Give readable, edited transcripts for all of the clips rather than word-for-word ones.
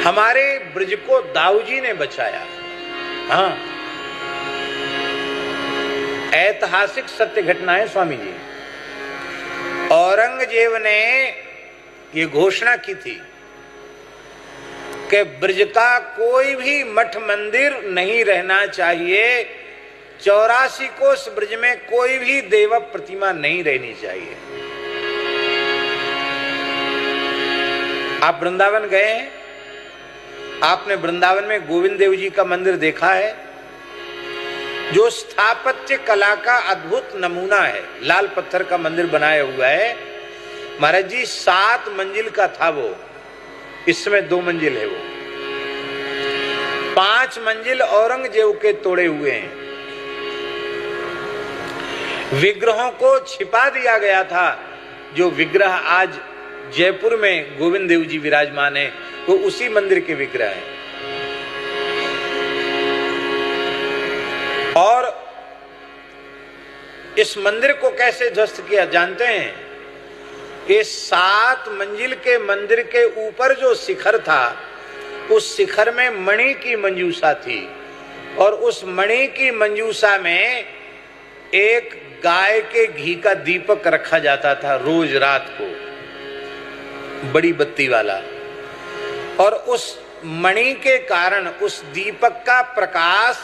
हमारे ब्रज को दाऊ जी ने बचाया। हाँ, ऐतिहासिक सत्य घटना है स्वामी जी। औरंगजेब ने ये घोषणा की थी कि ब्रज का कोई भी मठ मंदिर नहीं रहना चाहिए, 84 कोस ब्रज में कोई भी देव प्रतिमा नहीं रहनी चाहिए। आप वृंदावन गए हैं, आपने वृंदावन में गोविंद देव जी का मंदिर देखा है, जो स्थापत्य कला का अद्भुत नमूना है। लाल पत्थर का मंदिर बनाया हुआ है महाराज जी, 7 मंजिल का था वो, इस समय 2 मंजिल है वो। 5 मंजिल औरंगजेब के तोड़े हुए हैं। विग्रहों को छिपा दिया गया था। जो विग्रह आज जयपुर में गोविंद देव जी विराजमान है, वो उसी मंदिर के विग्रह हैं। और इस मंदिर को कैसे ध्वस्त किया जानते हैं? ये 7 मंजिल के मंदिर के ऊपर जो शिखर था, उस शिखर में मणि की मंजूषा थी, और उस मणि की मंजूषा में एक गाय के घी का दीपक रखा जाता था रोज रात को, बड़ी बत्ती वाला। और उस मणि के कारण उस दीपक का प्रकाश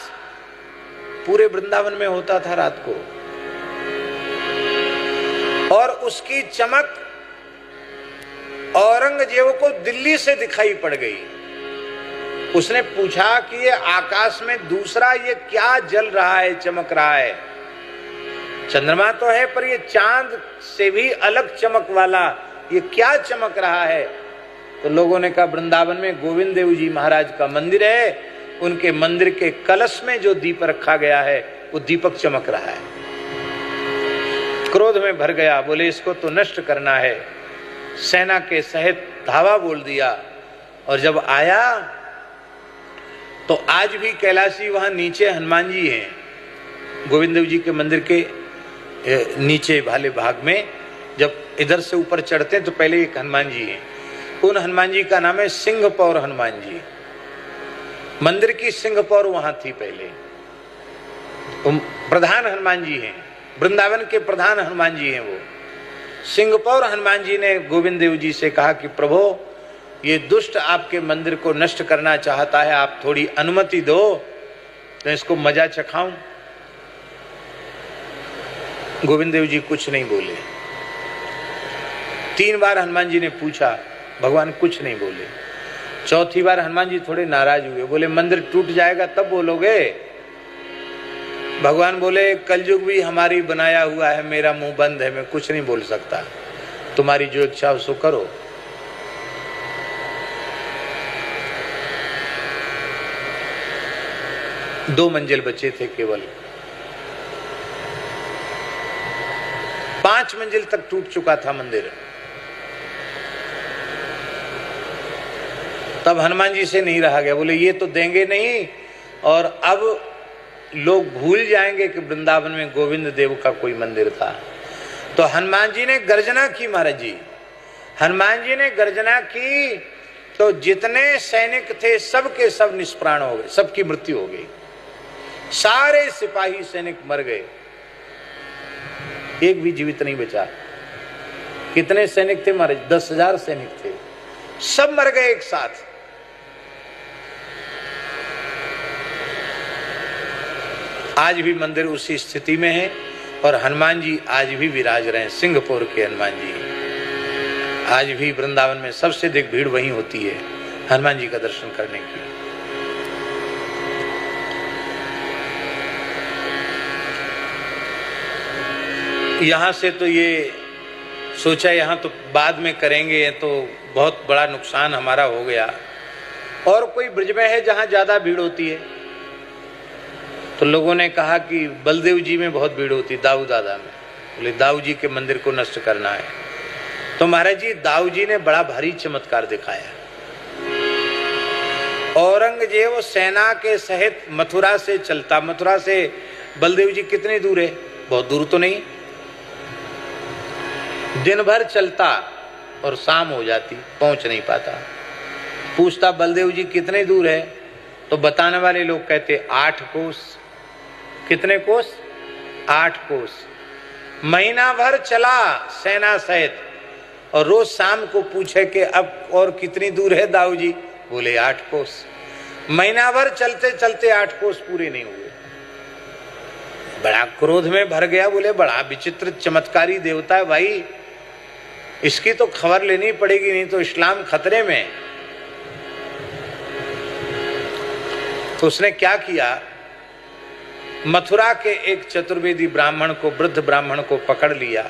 पूरे वृंदावन में होता था रात को, और उसकी चमक औरंगजेब को दिल्ली से दिखाई पड़ गई। उसने पूछा कि ये आकाश में दूसरा ये क्या जल रहा है, चमक रहा है? चंद्रमा तो है, पर ये चांद से भी अलग चमक वाला ये क्या चमक रहा है? तो लोगों ने कहा वृंदावन में गोविंद देव जी महाराज का मंदिर है, उनके मंदिर के कलश में जो दीप रखा गया है वो दीपक चमक रहा है। क्रोध में भर गया, बोले इसको तो नष्ट करना है। सेना के सहित धावा बोल दिया, और जब आया तो आज भी कैलाशी वहां नीचे हनुमान जी हैं, गोविंद देव जी के मंदिर के नीचे वाले भाग में। जब इधर से ऊपर चढ़ते हैं तो पहले एक हनुमान जी हैं, उन हनुमान जी का नाम है सिंहपौर हनुमान जी। मंदिर की सिंहपौर वहां थी पहले। प्रधान हनुमान जी हैं, वृंदावन के प्रधान हनुमान जी हैं वो। सिंहपौर हनुमान जी ने गोविंद देव जी से कहा कि प्रभु, ये दुष्ट आपके मंदिर को नष्ट करना चाहता है, आप थोड़ी अनुमति दो तो इसको मजा चखाऊं। गोविंद देव जी कुछ नहीं बोले। 3 बार हनुमान जी ने पूछा, भगवान कुछ नहीं बोले। चौथी बार हनुमान जी थोड़े नाराज हुए, बोले मंदिर टूट जाएगा तब बोलोगे? भगवान बोले कलयुग भी हमारी बनाया हुआ है, मेरा मुंह बंद है, मैं कुछ नहीं बोल सकता, तुम्हारी जो इच्छा हो सो करो। दो मंजिल बचे थे केवल, 5 मंजिल तक टूट चुका था मंदिर। तब हनुमान जी से नहीं रहा गया, बोले ये तो देंगे नहीं, और अब लोग भूल जाएंगे कि वृंदावन में गोविंद देव का कोई मंदिर था। तो हनुमान जी ने गर्जना की महाराज जी, हनुमान जी ने गर्जना की तो जितने सैनिक थे सब के सब निष्प्राण हो गए, सबकी मृत्यु हो गई। सारे सिपाही सैनिक मर गए, एक भी जीवित नहीं बचा। कितने सैनिक थे महाराज? 10,000 सैनिक थे, सब मर गए एक साथ। आज भी मंदिर उसी स्थिति में है, और हनुमान जी आज भी विराज रहे हैं। सिंहपुर के हनुमान जी आज भी वृंदावन में सबसे अधिक भीड़ वहीं होती है हनुमान जी का दर्शन करने की। यहां से तो ये सोचा यहां तो बाद में करेंगे, तो बहुत बड़ा नुकसान हमारा हो गया। और कोई ब्रज में है जहां ज्यादा भीड़ होती है? तो लोगों ने कहा कि बलदेव जी में बहुत भीड़ होती, दाऊ दादा में। बोले दाऊ जी के मंदिर को नष्ट करना है। तो महाराज जी दाऊ जी ने बड़ा भारी चमत्कार दिखाया। औरंगजेब सेना के सहित मथुरा से चलता, मथुरा से बलदेव जी कितनी दूर है? बहुत दूर तो नहीं, दिन भर चलता और शाम हो जाती, पहुंच नहीं पाता। पूछता बलदेव जी कितने दूर है, तो बताने वाले लोग कहते 8 कोस। कितने कोस? 8 कोस। महीना भर चला सेना सहित, और रोज शाम को पूछे कि अब और कितनी दूर है दाऊ जी, बोले 8 कोस। महीना भर चलते चलते 8 कोस पूरे नहीं हुए। बड़ा क्रोध में भर गया, बोले बड़ा विचित्र चमत्कारी देवता है भाई, इसकी तो खबर लेनी पड़ेगी, नहीं तो इस्लाम खतरे में। तो उसने क्या किया, मथुरा के एक चतुर्वेदी ब्राह्मण को, वृद्ध ब्राह्मण को पकड़ लिया।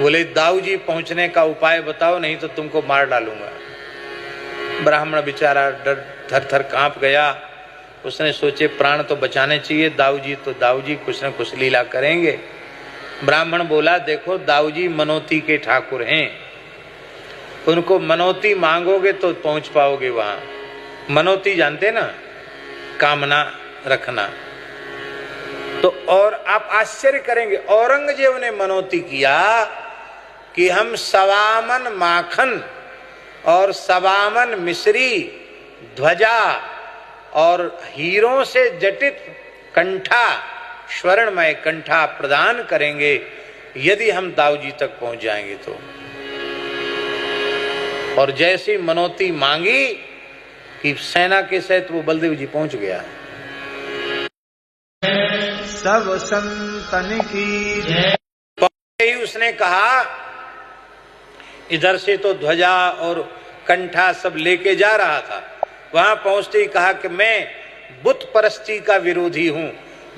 बोले दाऊ जी पहुंचने का उपाय बताओ, नहीं तो तुमको मार डालूंगा। ब्राह्मण बेचारा डर थर थर कांप गया। उसने सोचे प्राण तो बचाने चाहिए, दाऊ जी तो दाऊ जी कुछ न कुछ लीला करेंगे। ब्राह्मण बोला देखो दाऊ जी मनोती के ठाकुर हैं, उनको मनोती मांगोगे तो पहुंच पाओगे वहां। मनोती जानते ना, कामना रखना। तो और आप आश्चर्य करेंगे, औरंगजेब ने मनोती किया कि हम सवामन माखन और सवामन मिश्री ध्वजा और हीरों से जटित कंठा, स्वर्णमय कंठा प्रदान करेंगे यदि हम दाऊ जी तक पहुंच जाएंगे तो। और जैसी मनोती मांगी कि सेना के सहित वो बलदेव जी पहुंच गया। सब संतन की ही उसने कहा, इधर से तो ध्वजा और कंठा सब लेके जा रहा था, वहां पहुंचते ही कहा कि मैं बुत परस्ती का विरोधी हूं,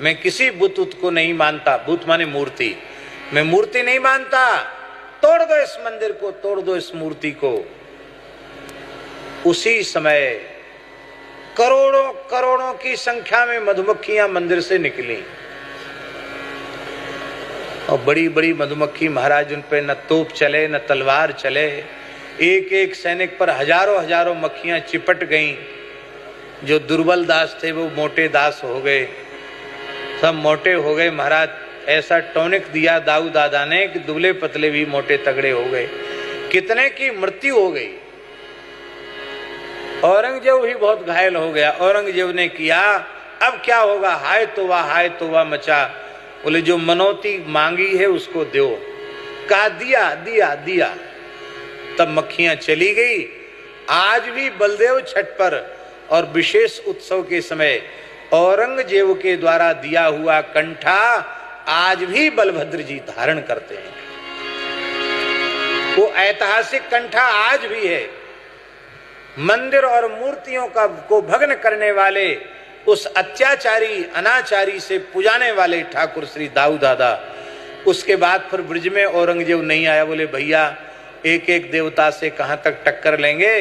मैं किसी बुत को नहीं मानता। बुत माने मूर्ति, मैं मूर्ति नहीं मानता, तोड़ दो इस मंदिर को, तोड़ दो इस मूर्ति को। उसी समय करोड़ों करोड़ों की संख्या में मधुमक्खियां मंदिर से निकली, और बड़ी बड़ी मधुमक्खी महाराज, उन पे न तोप चले न तलवार चले, एक एक सैनिक पर हजारों हजारों मक्खियां चिपट गईं। जो दुर्बल दास थे वो मोटे दास हो गए, सब मोटे हो गए। महाराज ऐसा टॉनिक दिया दाऊ दादा ने कि दुबले पतले भी मोटे तगड़े हो गए, कितने की मृत्यु हो गई। औरंगजेब भी बहुत घायल हो गया। औरंगजेब ने किया, अब क्या होगा, हाय तोवा मचा। बोले जो मनोती मांगी है उसको दो। कहा दिया दिया दिया। तब मक्खियां चली गई। आज भी बलदेव छठ पर और विशेष उत्सव के समय औरंगजेब के द्वारा दिया हुआ कंठा आज भी बलभद्र जी धारण करते हैं। वो ऐतिहासिक कंठा आज भी है। मंदिर और मूर्तियों का को भग्न करने वाले, उस अत्याचारी अनाचारी से पुजाने वाले ठाकुर श्री दाऊ दादा। उसके बाद फिर ब्रज में औरंगजेब नहीं आया। बोले भैया एक एक देवता से कहां तक टक्कर लेंगे,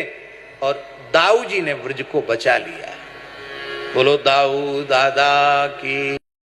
और दाऊ जी ने ब्रज को बचा लिया। बोलो दाऊ दादा की।